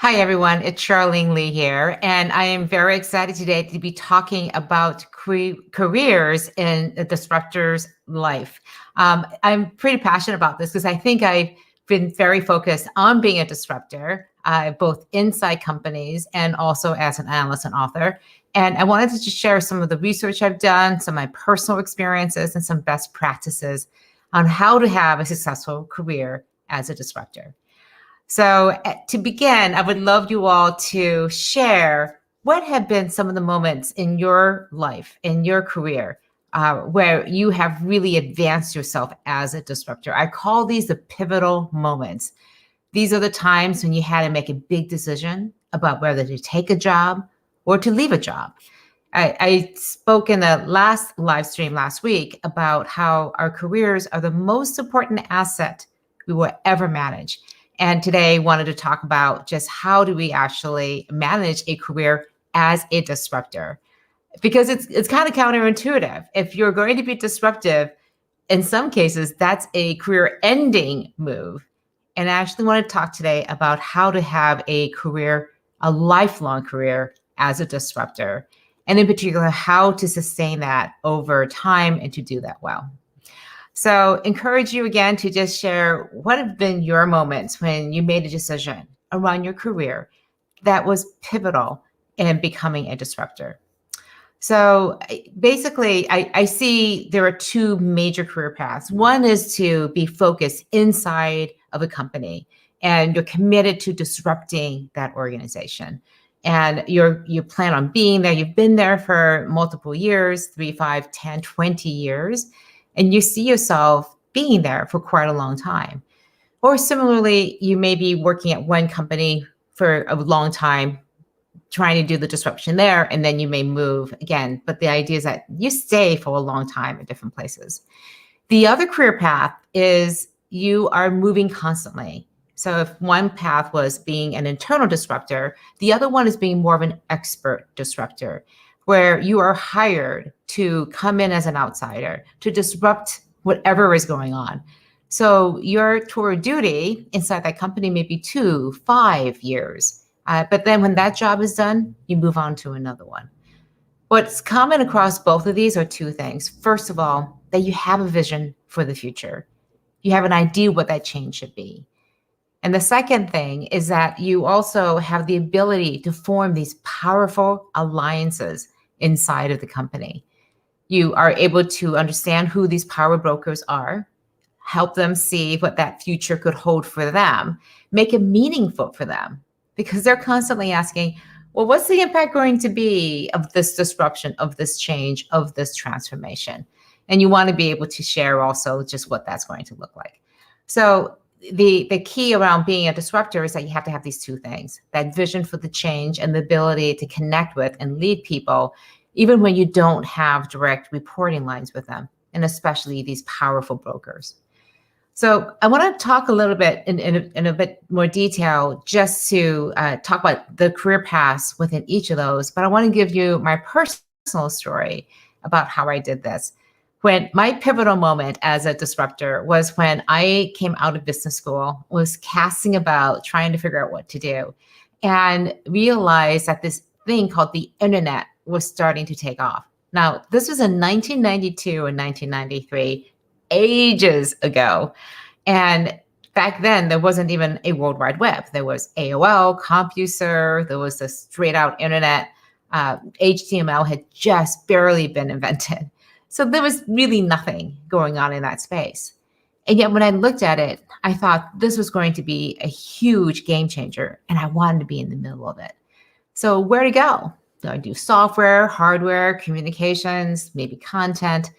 Hi, everyone. It's Charlene Lee here, and I am very excited today to be talking about careers in a disruptor's life. I'm pretty passionate about this because I think I've been very focused on being a disruptor, both inside companies and also as an analyst and author. And I wanted to just share some of the research I've done, some of my personal experiences, and some best practices on how to have a successful career as a disruptor. So, to begin, I would love you all to share what have been some of the moments in your life, in your career, where you have really advanced yourself as a disruptor. I call these the pivotal moments. These are the times when you had to make a big decision about whether to take a job or to leave a job. I spoke in the last live stream last week about how our careers are the most important asset we will ever manage. And today I wanted to talk about just how do we actually manage a career as a disruptor? Because it's kind of counterintuitive. If you're going to be disruptive, in some cases, that's a career-ending move. And I actually want to talk today about how to have a career, a lifelong career as a disruptor, and in particular, how to sustain that over time and to do that well. So encourage you again to just share what have been your moments when you made a decision around your career that was pivotal in becoming a disruptor. So basically, I see there are two major career paths. One is to be focused inside of a company and you're committed to disrupting that organization. And you plan on being there. You've been there for multiple years, 3, 5, 10, 20 years. And you see yourself being there for quite a long time. Or similarly, you may be working at one company for a long time, trying to do the disruption there, and then you may move again. But the idea is that you stay for a long time at different places. The other career path is you are moving constantly. So if one path was being an internal disruptor, the other one is being more of an expert disruptor, where you are hired to come in as an outsider to disrupt whatever is going on. So your tour of duty inside that company may be 2, 5 years. But then when that job is done, you move on to another one. What's common across both of these are two things. First of all, that you have a vision for the future. You have an idea what that change should be. And the second thing is that you also have the ability to form these powerful alliances inside of the company. You are able to understand who these power brokers are, help them see what that future could hold for them, make it meaningful for them, because they're constantly asking, well, what's the impact going to be of this disruption, of this change, of this transformation? And you want to be able to share also just what that's going to look like. So the key around being a disruptor is that you have to have these two things, that vision for the change and the ability to connect with and lead people, even when you don't have direct reporting lines with them, and especially these powerful brokers. So I want to talk a little bit in a bit more detail just to talk about the career paths within each of those. But I want to give you my personal story about how I did this. When my pivotal moment as a disruptor was when I came out of business school, was casting about, trying to figure out what to do, and realized that this thing called the internet was starting to take off. Now, this was in 1992 and 1993, ages ago. And back then, there wasn't even a World Wide Web. There was AOL, CompuServe, there was the straight out internet. HTML had just barely been invented. So there was really nothing going on in that space. And yet when I looked at it, I thought this was going to be a huge game changer, and I wanted to be in the middle of it. So where to go? Do I do software, hardware, communications, maybe content?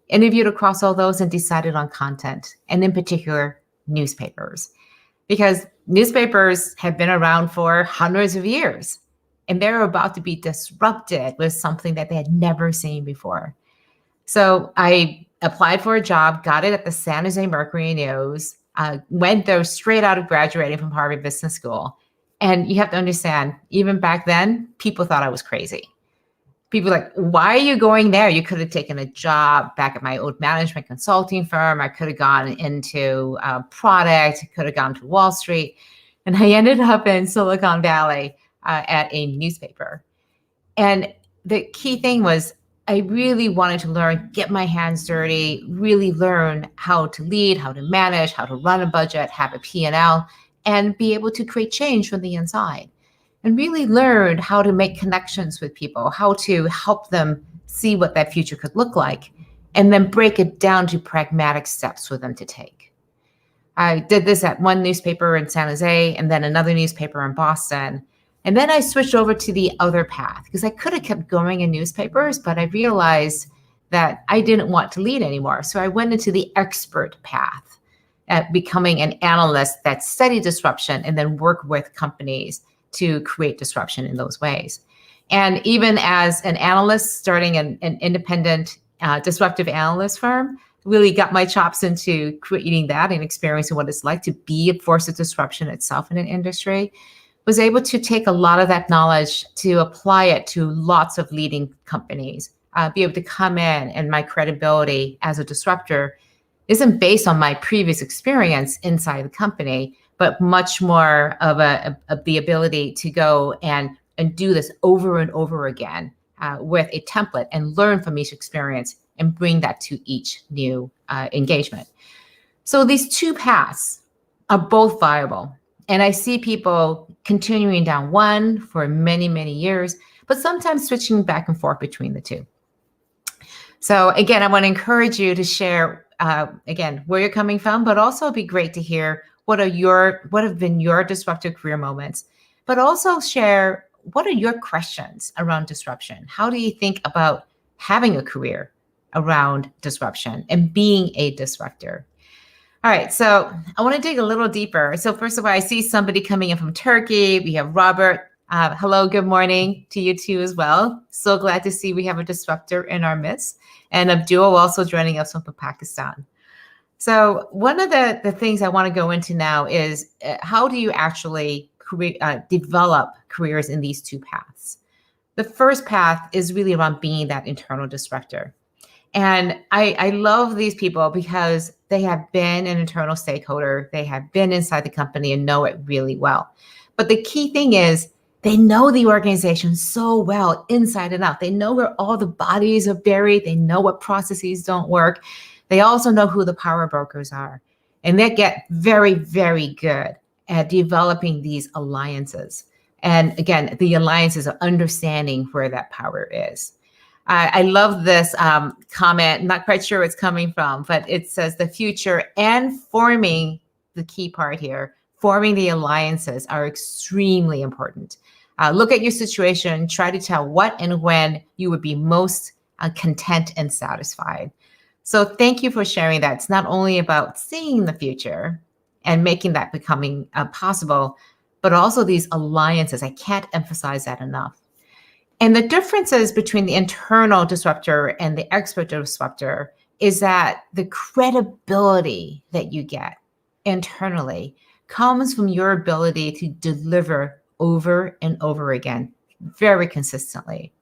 Interviewed across all those and decided on content, and in particular, newspapers. Because newspapers have been around for hundreds of years, and they're about to be disrupted with something that they had never seen before. So I applied for a job, got it at the San Jose Mercury News, went there straight out of graduating from Harvard Business School. And you have to understand, even back then, people thought I was crazy. People were like, why are you going there? You could have taken a job back at my old management consulting firm. I could have gone into product, could have gone to Wall Street. And I ended up in Silicon Valley at a newspaper. And the key thing was I really wanted to learn, get my hands dirty, really learn how to lead, how to manage, how to run a budget, have a P&L, and be able to create change from the inside. And really learn how to make connections with people, how to help them see what that future could look like, and then break it down to pragmatic steps for them to take. I did this at one newspaper in San Jose and then another newspaper in Boston. And then I switched over to the other path because I could have kept going in newspapers, but I realized that I didn't want to lead anymore. So I went into the expert path at becoming an analyst that studied disruption and then work with companies to create disruption in those ways. And even as an analyst, starting an independent disruptive analyst firm, really got my chops into creating that and experiencing what it's like to be a force of disruption itself in an industry, was able to take a lot of that knowledge to apply it to lots of leading companies, be able to come in, and my credibility as a disruptor isn't based on my previous experience inside the company, but much more of the ability to go and do this over and over again with a template and learn from each experience and bring that to each new engagement. So these two paths are both viable. And I see people continuing down one for many, many years, but sometimes switching back and forth between the two. So again, I want to encourage you to share, again, where you're coming from, but also it'd be great to hear what have been your disruptive career moments, but also share what are your questions around disruption? How do you think about having a career around disruption and being a disruptor? All right, so I want to dig a little deeper. So first of all, I see somebody coming in from Turkey. We have Robert. Hello, good morning to you too as well. So glad to see we have a disruptor in our midst. And Abdul also joining us from Pakistan. So one of the things I want to go into now is how do you actually develop careers in these two paths? The first path is really around being that internal disruptor. And I love these people because they have been an internal stakeholder. They have been inside the company and know it really well. But the key thing is they know the organization so well inside and out. They know where all the bodies are buried. They know what processes don't work. They also know who the power brokers are. And they get very, very good at developing these alliances. And again, the alliances are understanding where that power is. I love this comment, not quite sure where it's coming from, but it says the future and forming, the key part here, forming the alliances are extremely important. Look at your situation, try to tell what and when you would be most content and satisfied. So thank you for sharing that. It's not only about seeing the future and making that becoming possible, but also these alliances. I can't emphasize that enough. And the differences between the internal disruptor and the expert disruptor is that the credibility that you get internally comes from your ability to deliver over and over again, very consistently.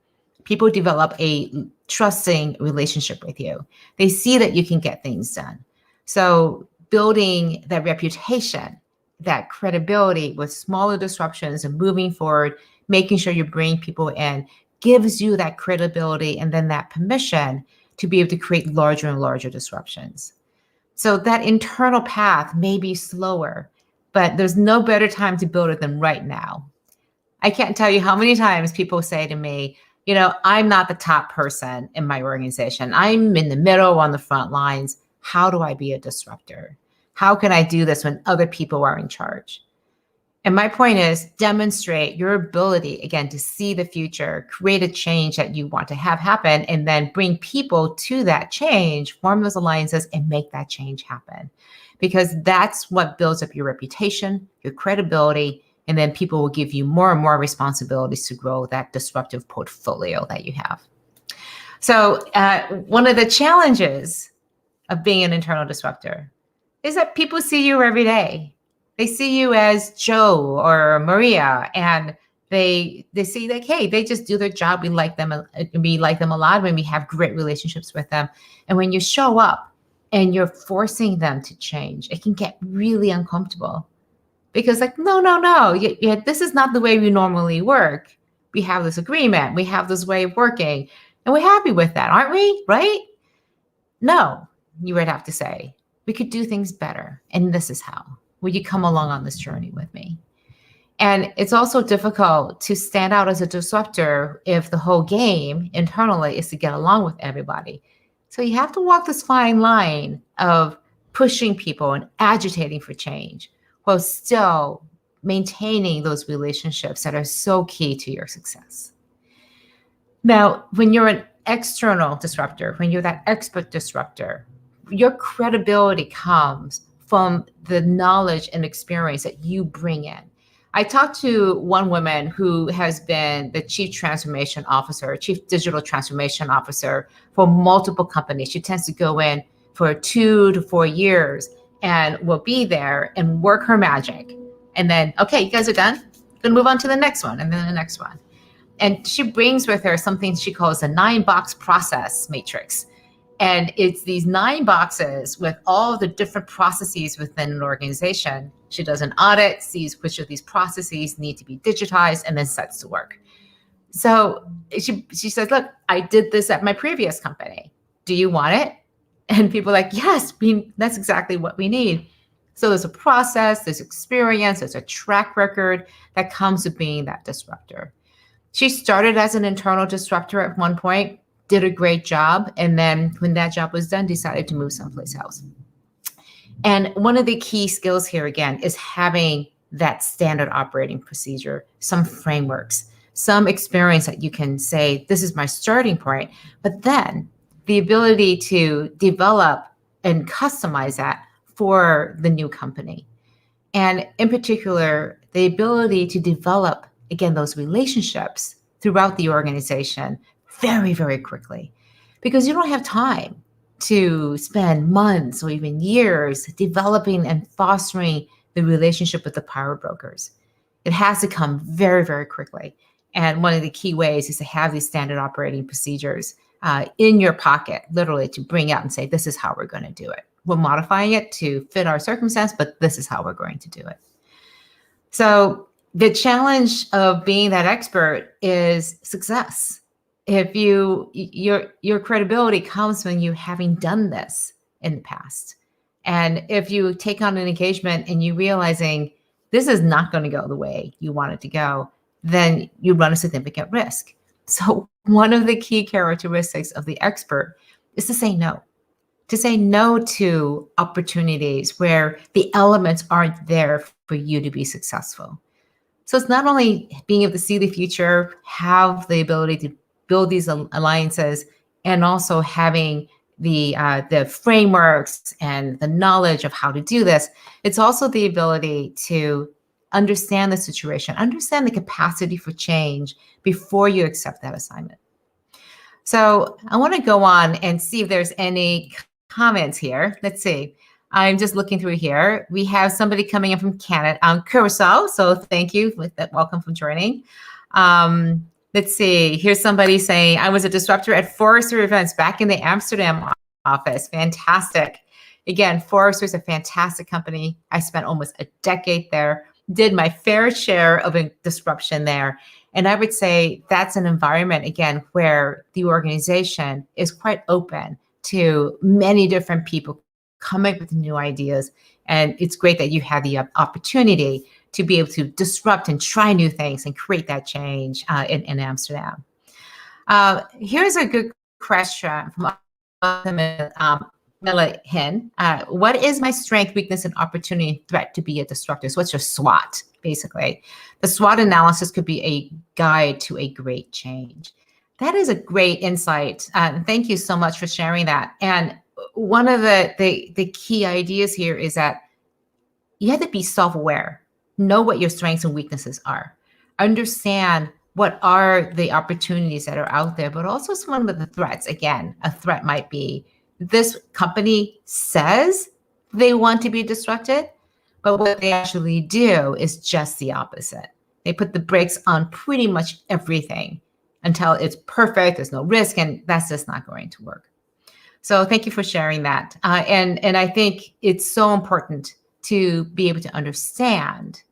People develop a trusting relationship with you. They see that you can get things done. So building that reputation, that credibility with smaller disruptions and moving forward, making sure you bring people in gives you that credibility and then that permission to be able to create larger and larger disruptions. So that internal path may be slower, but there's no better time to build it than right now. I can't tell you how many times people say to me, you know, I'm not the top person in my organization. I'm in the middle on the front lines. How do I be a disruptor? How can I do this when other people are in charge? And my point is demonstrate your ability, again, to see the future, create a change that you want to have happen, and then bring people to that change, form those alliances, and make that change happen. Because that's what builds up your reputation, your credibility, and then people will give you more and more responsibilities to grow that disruptive portfolio that you have. So one of the challenges of being an internal disruptor is that people see you every day. They see you as Joe or Maria, and they see like, hey, they just do their job. We like them a lot when we have great relationships with them. And when you show up and you're forcing them to change, it can get really uncomfortable. because like, no, no, no, this is not the way we normally work. We have this agreement, we have this way of working, and we're happy with that, aren't we? Right? No, you would have to say, we could do things better. And this is how. Will you come along on this journey with me? And it's also difficult to stand out as a disruptor if the whole game internally is to get along with everybody. So you have to walk this fine line of pushing people and agitating for change while still maintaining those relationships that are so key to your success. Now, when you're an external disruptor, when you're that expert disruptor, your credibility comes from the knowledge and experience that you bring in. I talked to one woman who has been the chief transformation officer, chief digital transformation officer for multiple companies. She tends to go in for 2 to 4 years and will be there and work her magic. And then, okay, you guys are done? Then move on to the next one and then the next one. And she brings with her something she calls a 9-box process matrix. And it's these 9 boxes with all the different processes within an organization. She does an audit, sees which of these processes need to be digitized, and then sets to work. So she says, look, I did this at my previous company. Do you want it? And people are like, yes, that's exactly what we need. So there's a process, there's experience, there's a track record that comes with being that disruptor. She started as an internal disruptor at one point, did a great job. And then when that job was done, decided to move someplace else. And one of the key skills here, again, is having that standard operating procedure, some frameworks, some experience that you can say, this is my starting point. But then the ability to develop and customize that for the new company. And in particular, the ability to develop, again, those relationships throughout the organization very, very quickly, because you don't have time to spend months or even years developing and fostering the relationship with the power brokers. It has to come very, very quickly. And one of the key ways is to have these standard operating procedures in your pocket, literally to bring out and say, this is how we're going to do it. We're modifying it to fit our circumstance, but this is how we're going to do it. So the challenge of being that expert is success. If your credibility comes when you having done this in the past. And if you take on an engagement and you realizing this is not going to go the way you want it to go, then you run a significant risk. So one of the key characteristics of the expert is to say no to opportunities where the elements aren't there for you to be successful. So it's not only being able to see the future, have the ability to build these alliances, and also having the frameworks and the knowledge of how to do this. It's also the ability to understand the situation, understand the capacity for change before you accept that assignment. So I want to go on and see if there's any comments here. Let's see. I'm just looking through here. We have somebody coming in from Canada, Curacao. So thank you. Welcome for joining. Let's see. Here's somebody saying, I was a disruptor at Forrester events back in the Amsterdam office. Fantastic. Again, Forrester is a fantastic company. I spent almost a decade there, did my fair share of a disruption there. And I would say that's an environment, again, where the organization is quite open to many different people coming up with new ideas. And it's great that you had the opportunity to be able to disrupt and try new things and create that change in Amsterdam. Here's a good question from Mela Hin. What is my strength, weakness, and opportunity threat to be a disruptor? So what's your SWOT, basically? The SWOT analysis could be a guide to a great change. That is a great insight. Thank you so much for sharing that. And one of the key ideas here is that you have to be self-aware, know what your strengths and weaknesses are, understand what are the opportunities that are out there, but also some of the threats. Again, a threat might be this company says they want to be disrupted, but what they actually do is just the opposite. They put the brakes on pretty much everything until it's perfect, there's no risk, and that's just not going to work. So thank you for sharing that. And I think it's so important to be able to understand,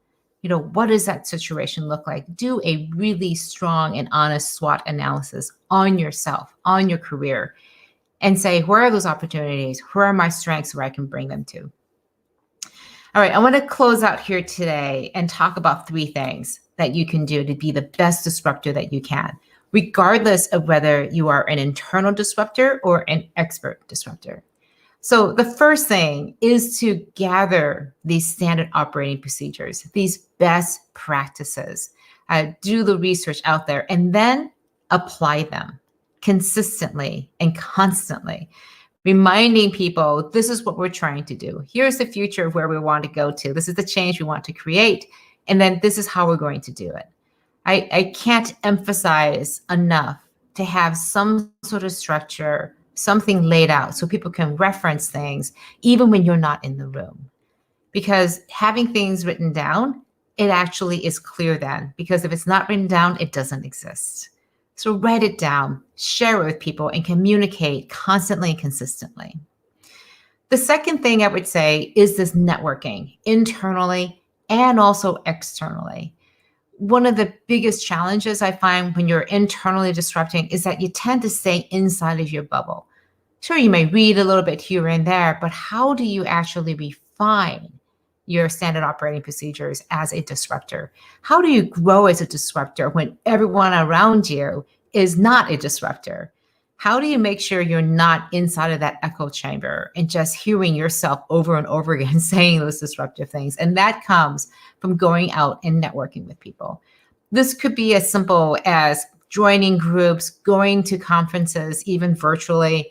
what does that situation look like? Do a really strong and honest SWOT analysis on yourself, on your career, and say, where are those opportunities? Where are my strengths where I can bring them to? All right, I want to close out here today and talk about 3 things that you can do to be the best disruptor that you can, regardless of whether you are an internal disruptor or an expert disruptor. So the first thing is to gather these standard operating procedures, these best practices, do the research out there, and then apply them consistently and constantly, reminding people this is what we're trying to do. Here's the future of where we want to go to. This is the change we want to create. And then this is how we're going to do it. I can't emphasize enough to have some sort of structure, something laid out so people can reference things even when you're not in the room. Because having things written down, it actually is clear then. Because if it's not written down, it doesn't exist. So write it down, share it with people, and communicate constantly and consistently. The second thing I would say is this networking internally and also externally. One of the biggest challenges I find when you're internally disrupting is that you tend to stay inside of your bubble. Sure, you may read a little bit here and there, but how do you actually refine your standard operating procedures as a disruptor? How do you grow as a disruptor when everyone around you is not a disruptor? How do you make sure you're not inside of that echo chamber and just hearing yourself over and over again saying those disruptive things? And that comes from going out and networking with people. This could be as simple as joining groups, going to conferences, even virtually.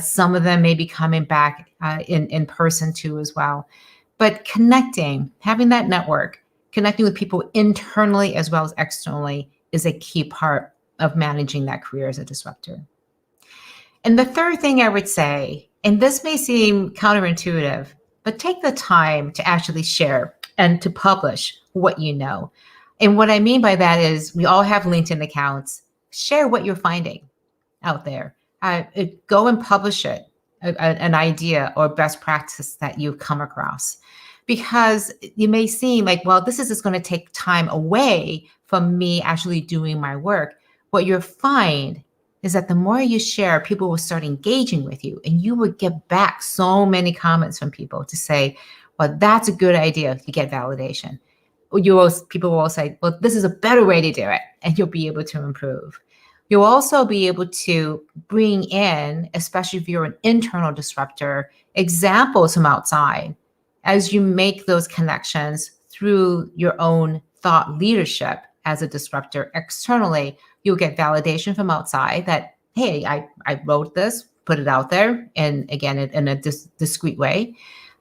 Some of them may be coming back in person too as well. But connecting, having that network, connecting with people internally as well as externally is a key part of managing that career as a disruptor. And the third thing I would say, and this may seem counterintuitive, but take the time to actually share and to publish what you know. And what I mean by that is we all have LinkedIn accounts. Share what you're finding out there. Go and publish it, an idea or best practice that you've come across. Because you may seem like, well, this is just going to take time away from me actually doing my work. What you'll find is that the more you share, people will start engaging with you, and you will get back so many comments from people to say, well, that's a good idea. You get validation. People will say, well, this is a better way to do it, and you'll be able to improve. You'll also be able to bring in, especially if you're an internal disruptor, examples from outside as you make those connections through your own thought leadership as a disruptor externally. You'll get validation from outside that, hey, I wrote this, put it out there, and again, in a discreet way,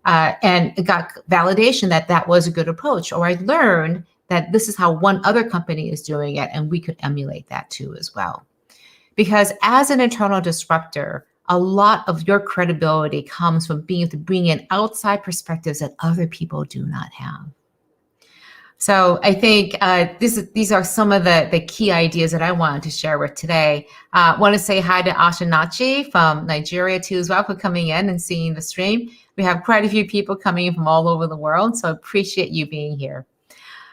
and it got validation that was a good approach, or I learned that this is how one other company is doing it, and we could emulate that too as well. Because as an internal disruptor, a lot of your credibility comes from being able to bring in outside perspectives that other people do not have. So I think these are some of the key ideas that I wanted to share with today. I want to say hi to Ashinachi from Nigeria too as well for coming in and seeing the stream. We have quite a few people coming in from all over the world, so appreciate you being here.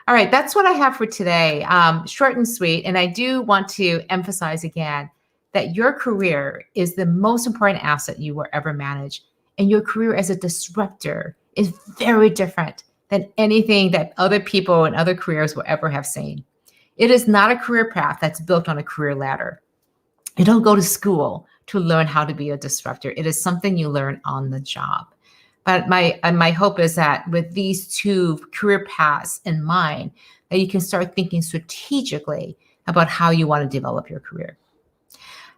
All right, that's what I have for today. Short and sweet. And I do want to emphasize again that your career is the most important asset you will ever manage. And your career as a disruptor is very different than anything that other people and other careers will ever have seen. It is not a career path that's built on a career ladder. You don't go to school to learn how to be a disruptor. It is something you learn on the job. But my hope is that with these 2 career paths in mind, that you can start thinking strategically about how you want to develop your career.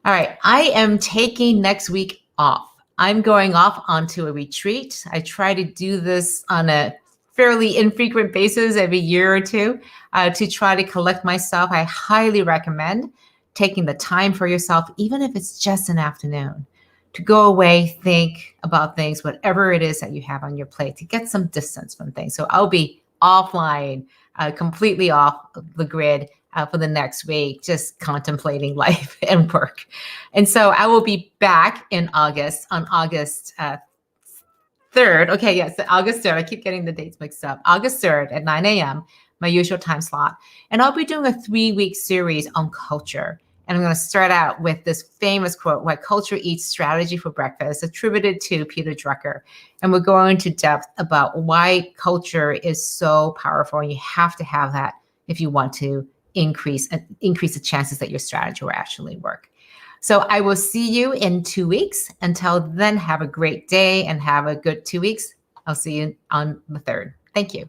All right, I am taking next week off. I'm going off onto a retreat. I try to do this on a fairly infrequent basis every year or two to try to collect myself. I highly recommend taking the time for yourself, even if it's just an afternoon, to go away, think about things, whatever it is that you have on your plate, to get some distance from things. So I'll be offline, completely off the grid for the next week, just contemplating life and work. And so I will be back in August, on August 3rd. Okay, yes, August 3rd. I keep getting the dates mixed up. August 3rd at 9 a.m., my usual time slot. And I'll be doing a 3-week series on culture. And I'm going to start out with this famous quote, "Why Culture Eats Strategy for Breakfast," attributed to Peter Drucker. And we'll go into depth about why culture is so powerful. And you have to have that if you want to increase the chances that your strategy will actually work. So I will see you in 2 weeks. Until then, have a great day and have a good 2 weeks. I'll see you on the 3rd. Thank you.